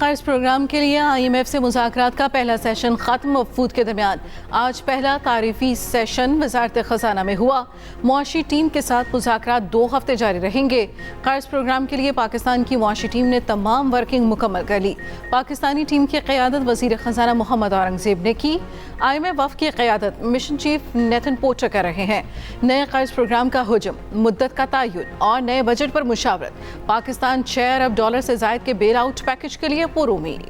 कर्ज प्रोग्राम के लिए IMF से मुज़ाकरात का पहला सेशन ख़त्म। वफ़ूद के दरमियान आज पहला तारीफ़ी सेशन वज़ारत ख़ज़ाना में हुआ। मुआशी टीम के साथ मुज़ाकरात 2 हफ्ते जारी रहेंगे। कर्ज प्रोग्राम के लिए पाकिस्तान की मुआशी टीम ने तमाम वर्किंग मुकम्मल कर ली। पाकिस्तानी टीम की क़यादत वज़ीर ख़ज़ाना मोहम्मद औरंगज़ेब ने की। IMF वफ़द की क़यादत मिशन चीफ नेथन पोर्टर कर रहे हैं। नए कर्ज प्रोग्राम का हुज्म, मुद्दत का तयन और नए बजट पर मुशावरत। पाकिस्तान $6 अरब से ज़ायद के बेल आउट पैकेज के लिए पुरुमीद।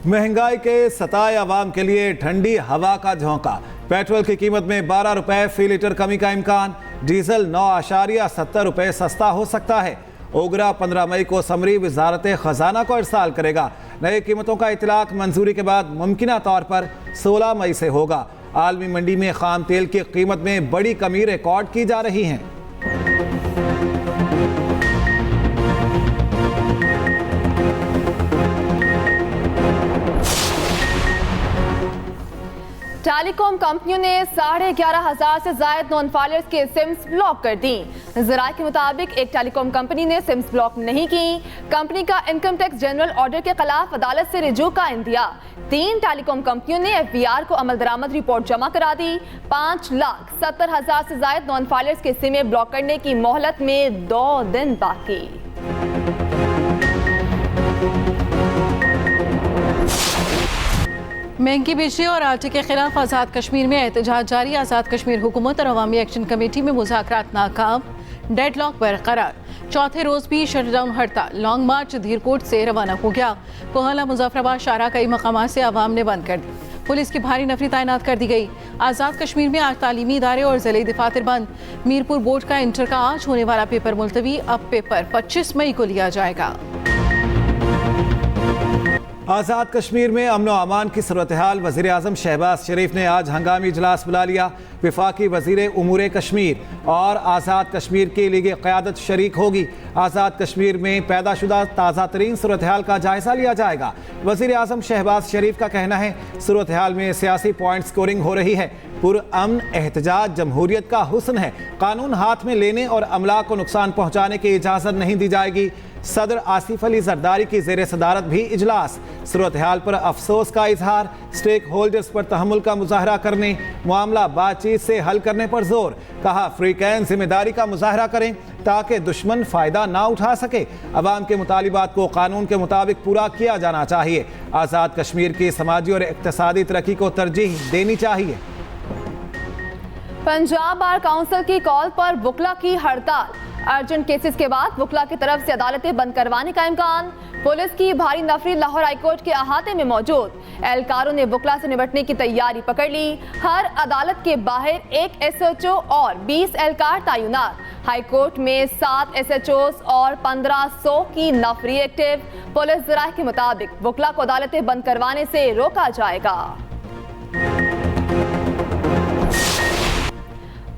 महंगाई के सताए अवाम के लिए ठंडी हवा का झोंका। पेट्रोल की कीमत में 12 रुपए फी लीटर कमी का इम्कान। डीजल 9.70 रुपए सस्ता हो सकता है। ओगरा 15 मई को समरी वजारत खजाना को इरसाल करेगा। नई कीमतों का इतलाक मंजूरी के बाद मुमकिना तौर पर 16 मई से होगा। आलमी मंडी में खाम तेल की कीमत में बड़ी कमी रिकॉर्ड की जा रही है। टेलीकॉम कंपनियों ने 11,500 से ज्यादा नॉन फाइलर्स के सिम्स ब्लॉक कर दी। जराये के मुताबिक एक टेलीकॉम कंपनी ने सिम्स ब्लॉक नहीं की। कंपनी का इनकम टैक्स जनरल ऑर्डर के खिलाफ अदालत से रिजू का इंदिया। 3 टेलीकॉम कंपनियों ने FBR को अमल दरामद रिपोर्ट जमा करा दी। 5,70,000 से ज्यादा नॉन फाइलर्स के सिमें ब्लॉक करने की मोहलत में 2 दिन बाकी। महंगी बिजली और आटे के खिलाफ आज़ाद कश्मीर में एहतजाज जारी। आज़ाद कश्मीर हुकूमत और अवामी एक्शन कमेटी में मुज़ाकरात नाकाम। डेडलॉक बरकरार। चौथे रोज़ भी शटडाउन हड़ताल। लॉन्ग मार्च धीरकोट से रवाना हो गया। कोहला मुजफ्फराबाद शारा कई मकामात से आवाम ने बंद कर दी। पुलिस की भारी नफरी तैनात कर दी गई। आज़ाद कश्मीर में आज तालीमी इदारे और ज़िले दफातर बंद। मीरपुर बोर्ड का इंटर का आज होने वाला पेपर मुलतवी। अब पेपर 25 मई को लिया जाएगा। आज़ाद कश्मीर में अमन व अमान की सूरत हाल। वज़ीर आज़म शहबाज शरीफ ने आज हंगामी इजलास बुला लिया। वफाकी वज़ीर उमूर कश्मीर और आज़ाद कश्मीर की लीग क़यादत शरीक होगी। आज़ाद कश्मीर में पैदाशुदा ताज़ा तरीन सूरत हाल का जायज़ा लिया जाएगा। वज़ीर आज़म शहबाज शरीफ का कहना है सूरत हाल में सियासी पॉइंट स्कोरिंग हो रही है। पुरअमन एहतजाज जमहूरियत का हुस्न है। कानून हाथ में लेने और अमला को नुकसान पहुँचाने की इजाज़त नहीं दी जाएगी। सदर आसिफ अली जरदारी की जेर सदारत भी इजलास। सूरत हाल पर अफसोस का इजहार। स्टेक होल्डर्स पर तहम्मुल का मुजाहरा करने, मामला बातचीत से हल करने पर जोर। कहा फ्रीकैन जिम्मेदारी का मुजाहरा करें ताकि दुश्मन फ़ायदा ना उठा सके। अवाम के मुतालिबात को कानून के मुताबिक पूरा किया जाना चाहिए। आज़ाद कश्मीर की समाजी और इक़्तिसादी तरक्की को तरजीह देनी चाहिए। पंजाब बार काउंसिल की कॉल पर वकला की हड़ताल। अर्जेंट केसेस के बाद वकला की तरफ से अदालतें बंद करवाने का इम्कान। पुलिस की भारी नफरी लाहौर हाईकोर्ट के अहाते में मौजूद। एहलकारों ने वकला से निपटने की तैयारी पकड़ ली। हर अदालत के बाहर 1 SHO और 20 एहलकार तैनात। हाईकोर्ट में 7 SHOs और 1500 की नफरी एक्टिव। पुलिस ज़राए के मुताबिक वकला को अदालतें बंद करवाने से रोका जाएगा।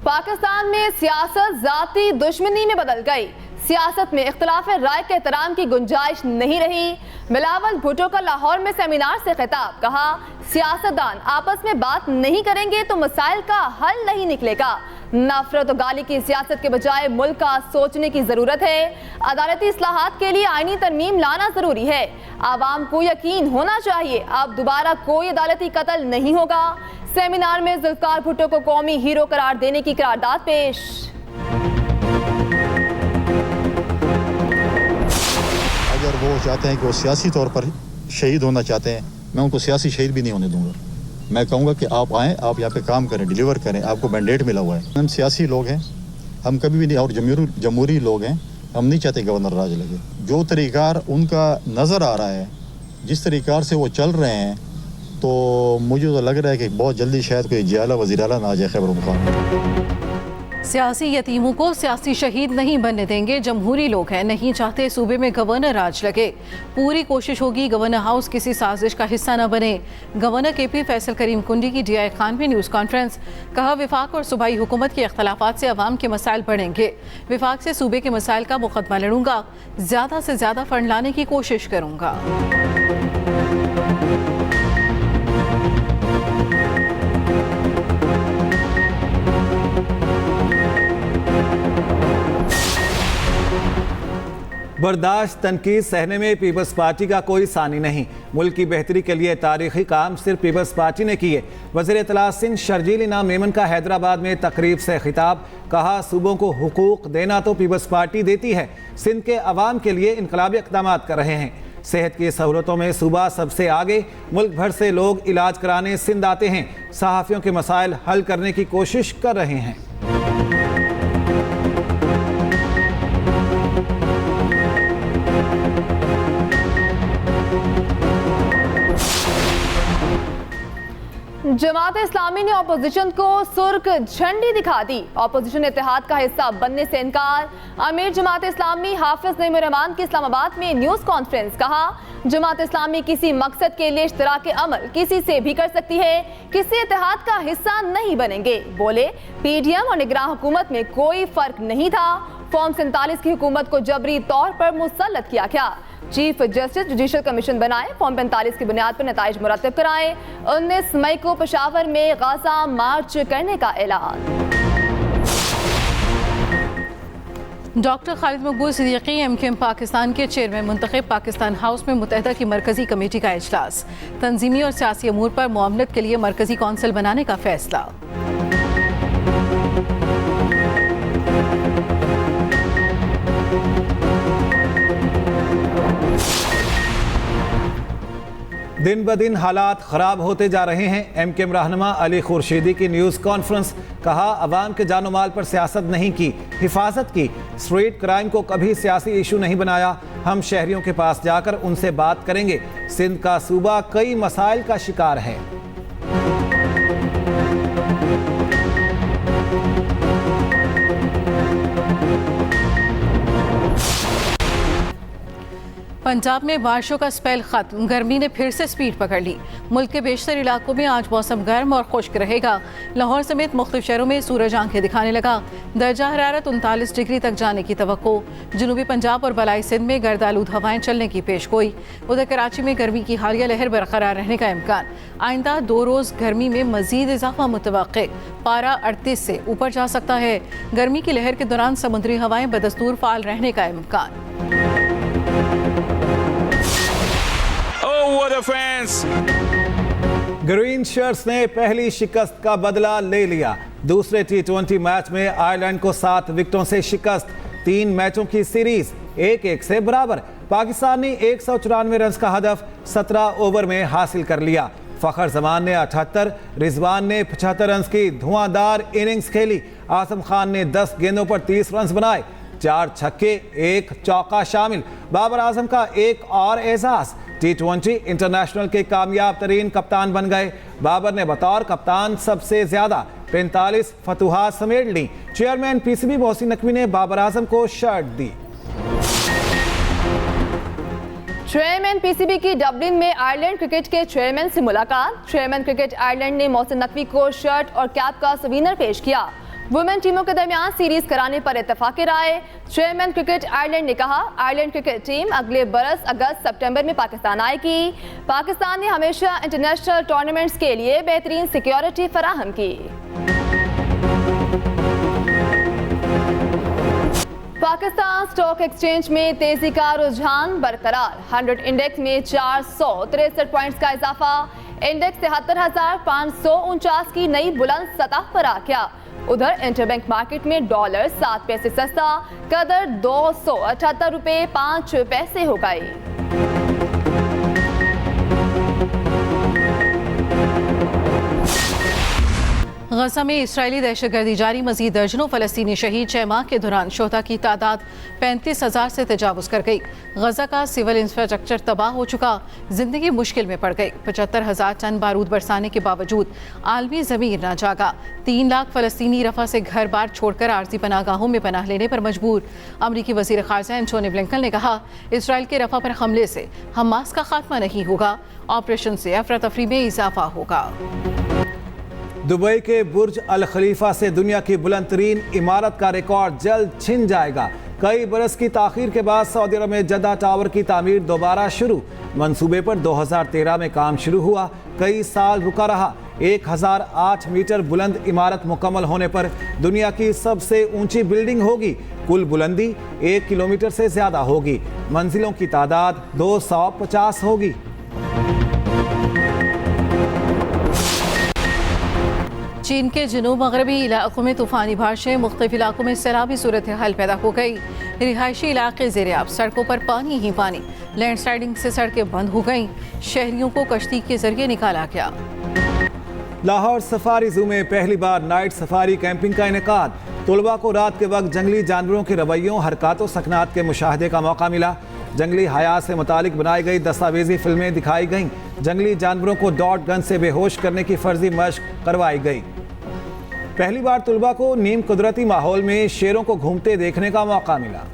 पाकिस्तान में सियासत जाती दुश्मनी में बदल गई। सियासत में इख्तिलाफ राय के एहतराम की गुंजाइश नहीं रही। बिलावल भुट्टो का लाहौर में सेमिनार से खिताब। कहा सियासतदान आपस में बात नहीं करेंगे तो मसाइल का हल नहीं निकलेगा। नफरत और गाली की सियासत के बजाय मुल्क का सोचने की जरूरत है। अदालती इस्लाहात के लिए आईनी तरमीम लाना जरूरी है। आवाम को यकीन होना चाहिए अब दोबारा कोई अदालती कत्ल नहीं होगा। सेमिनार में जुल्फकार भुट्टो को कौमी हीरो करार देने की करारदाद पेश। अगर वो चाहते हैं कि वो सियासी तौर पर शहीद होना चाहते हैं, मैं उनको सियासी शहीद भी नहीं होने दूंगा। मैं कहूँगा कि आप आएँ, आप यहाँ पे काम करें, डिलीवर करें। आपको मैंडेट मिला हुआ है। हम सियासी लोग हैं, हम कभी भी नहीं, और जमहूरी लोग हैं, हम नहीं चाहते गवर्नर राज लगे। जो तरीक़ार उनका नज़र आ रहा है, जिस तरीक़ार से वो चल रहे हैं, तो मुझे तो लग रहा है कि बहुत जल्दी शायद कोई जियाला वज़ीर आला ना आ जाए खैबर मुकाम। सियासी यतीमों को सियासी शहीद नहीं बनने देंगे। जमहूरी लोग हैं, नहीं चाहते सूबे में गवर्नर राज लगे। पूरी कोशिश होगी गवर्नर हाउस किसी साजिश का हिस्सा न बने। गवर्नर KP फैसल करीम कुंडी की DI खान में न्यूज़ कॉन्फ्रेंस। कहा विफाक और सूबाई हुकूमत के अख्तलाफात से अवाम के मसाइल बढ़ेंगे। विफाक से सूबे के मसाइल का मुकदमा लड़ूंगा। ज़्यादा से ज़्यादा फंड लाने की कोशिश करूँगा। बर्दाश्त तनकीद सहने में पीपल्स पार्टी का कोई सानी नहीं। मुल्क की बेहतरी के लिए तारीखी काम सिर्फ पीपल्स पार्टी ने किए। वज़ीर इत्तला सिंध शर्जील इनाम मेमन का हैदराबाद में तकरीब से खिताब, कहा सूबों को हुकूक देना तो पीपल्स पार्टी देती है, सिंध के अवाम के लिए इनकलाबी इक़दाम कर रहे हैं। सेहत की सहूलतों में सूबा सबसे आगे, मुल्क भर से लोग इलाज कराने सिंध आते हैं। सहाफ़ियों के मसाइल हल करने की कोशिश कर रहे हैं। जमात इस्लामी ने ऑपोजिशन को सुर्ख झंडी दिखा दी। ऑपोजिशन इत्तेहाद का हिस्सा बनने से इनकार। अमीर जमात इस्लामी हाफिज नईम रहमान की इस्लामाबाद में न्यूज़ कॉन्फ्रेंस, कहा जमात इस्लामी किसी मकसद के लिए इश्तराक अमल किसी से भी कर सकती है, किसी इत्तेहाद का हिस्सा नहीं बनेंगे। बोले पीडीएम और निगरान हुकूमत में कोई फर्क नहीं था। फॉर्म 47 की हुकूमत को जबरी तौर पर मुसल्लत किया गया। चीफ जस्टिस जुडिशल कमीशन बनाए। फॉर्म 45 की बुनियाद पर नताइज मुरतब कराए। 19 मई को पेशावर में गाजा मार्च करने का ऐलान। डॉक्टर खालिद मकबूल सिद्दीकी एमकेएम पाकिस्तान के चेयरमैन मुंतखब। पाकिस्तान हाउस में मुत्तहिदा की मरकजी कमेटी का इजलास। तंजीमी और सियासी अमूर पर मुआवनत के लिए मरकजी कौंसिल बनाने का फैसला। दिन ब दिन हालात ख़राब होते जा रहे हैं। एमकेएम रहनुमा अली खुर्शीदी की न्यूज़ कॉन्फ्रेंस, कहा अवाम के जानो माल पर सियासत नहीं की, हिफाजत की। स्ट्रीट क्राइम को कभी सियासी इशू नहीं बनाया। हम शहरियों के पास जाकर उनसे बात करेंगे। सिंध का सूबा कई मसाइल का शिकार है। पंजाब में बारिशों का स्पेल खत्म, गर्मी ने फिर से स्पीड पकड़ ली। मुल्क के बेशतर इलाकों में आज मौसम गर्म और खुश्क रहेगा। लाहौर समेत मुख्तलिफ शहरों में सूरज आंखें दिखाने लगा। दर्जा हरारत 39 डिग्री तक जाने की तवक्को। जनूबी पंजाब और बलाई सिंध में गर्द आलूद हवाएं चलने की पेशगोई। उधर कराची में गर्मी की हालिया लहर बरकरार रहने का इम्कान। आइंदा 2 रोज़ गर्मी में मजीद इजाफा मुतवक्के। पारा 38 से ऊपर जा सकता है। गर्मी की लहर के दौरान समुद्री हवाएं बदस्तूर फाल रहने का इम्कान। ग्रीन शर्ट्स ने पहली शिकस्त का बदला ले लिया। दूसरे T20 मैच में आयरलैंड को 7 विकेटों से शिकस्त। 3 मैचों की सीरीज 1-1 से बराबर। पाकिस्तान ने 194 रन का हदफ 17 ओवर में हासिल कर लिया। फखर जमान ने 78, रिजवान ने 75 रन की धुआंधार इनिंग्स खेली। आजम खान ने 10 गेंदों पर 30 रन बनाए। 4 छक्के 1 चौका शामिल। बाबर आजम का एक और एजाज, T20 इंटरनेशनल के कामयाब तरीन कप्तान बन गए। बाबर ने बतौर कप्तान सबसे ज्यादा 45 फतुहात समेट ली। चेयरमैन पीसीबी मोहसिन नकवी ने बाबर आजम को शर्ट दी। चेयरमैन पीसीबी की डबलिन में आयरलैंड क्रिकेट के चेयरमैन से मुलाकात। चेयरमैन क्रिकेट आयरलैंड ने मोहसिन नकवी को शर्ट और कैप का सवीनर पेश किया। वुमेन टीमों के दरमियान सीरीज कराने पर इत्तेफाक राय। चेयरमैन क्रिकेट आयरलैंड ने कहा आयरलैंड क्रिकेट टीम अगले बरस अगस्त सितंबर में पाकिस्तान आएगी। पाकिस्तान ने हमेशा इंटरनेशनल टूर्नामेंट्स के लिए बेहतरीन सिक्योरिटी फराहम की। पाकिस्तान स्टॉक एक्सचेंज में तेजी का रुझान बरकरार। 100 इंडेक्स में 463 पॉइंट्स का इजाफा। इंडेक्स 73,549 की नई बुलंद सतह पर आ गया। उधर इंटरबैंक मार्केट में डॉलर 7 पैसे सस्ता, कदर 278 रुपये 5 पैसे हो गई। गजा में इस्राएली दहशतगर्दी जारी। मजीद दर्जनों फलस्तीनी शहीद। 6 माह के दौरान शोहदा की तादाद 35,000 से तजावुज कर गई। गजा का सिविल इंफ्रास्ट्रक्चर तबाह हो चुका। जिंदगी मुश्किल में पड़ गई। 75,000 टन बारूद बरसाने के बावजूद आलमी ज़मीर न जागा। 3 लाख फलस्तीनी रफा से घर बार छोड़कर आर्जी पनागाहों में पनाह लेने पर मजबूर। अमरीकी वज़ीर ख़ारजा एंटोनी ब्लिंकन ने कहा इसराइल के रफा पर हमले से हमास का खात्मा नहीं होगा, ऑपरेशन से अफरा तफरी में इजाफा होगा। दुबई के बुर्ज अल खलीफा से दुनिया की बुलंद तरीन इमारत का रिकॉर्ड जल्द छिन जाएगा। कई बरस की ताखीर के बाद सऊदी अरब में जद्दा टावर की तामीर दोबारा शुरू। मंसूबे पर 2013 में काम शुरू हुआ, कई साल रुका रहा। 1008 मीटर बुलंद इमारत मुकम्मल होने पर दुनिया की सबसे ऊंची बिल्डिंग होगी। कुल बुलंदी 1 किलोमीटर से ज्यादा होगी। मंजिलों की तादाद 250 होगी। चीन के जनूब मगरबी इलाकों में तूफानी बारिशें, मुख्तलिफ इलाकों में सैलाबी सूरत हाल पैदा हो गई। रिहायशी इलाके ज़ेर-ए-आब, सड़कों पर पानी ही पानी। लैंडस्लाइडिंग से सड़कें बंद हो गईं। शहरियों को कश्ती के जरिए निकाला गया। लाहौर सफारी जू में पहली बार नाइट सफारी कैंपिंग का इनेकाद। तलबा को रात के वक्त जंगली जानवरों के रवैयों, हरकत व सकनात के मुशाहदे का मौका मिला। जंगली हयात से मुतालिक बनाई गई दस्तावेजी फिल्में दिखाई गईं। जंगली जानवरों को डॉट गन से बेहोश करने की फर्जी मशक करवाई गई। पहली बार तलबा को नीम कुदरती माहौल में शेरों को घूमते देखने का मौका मिला।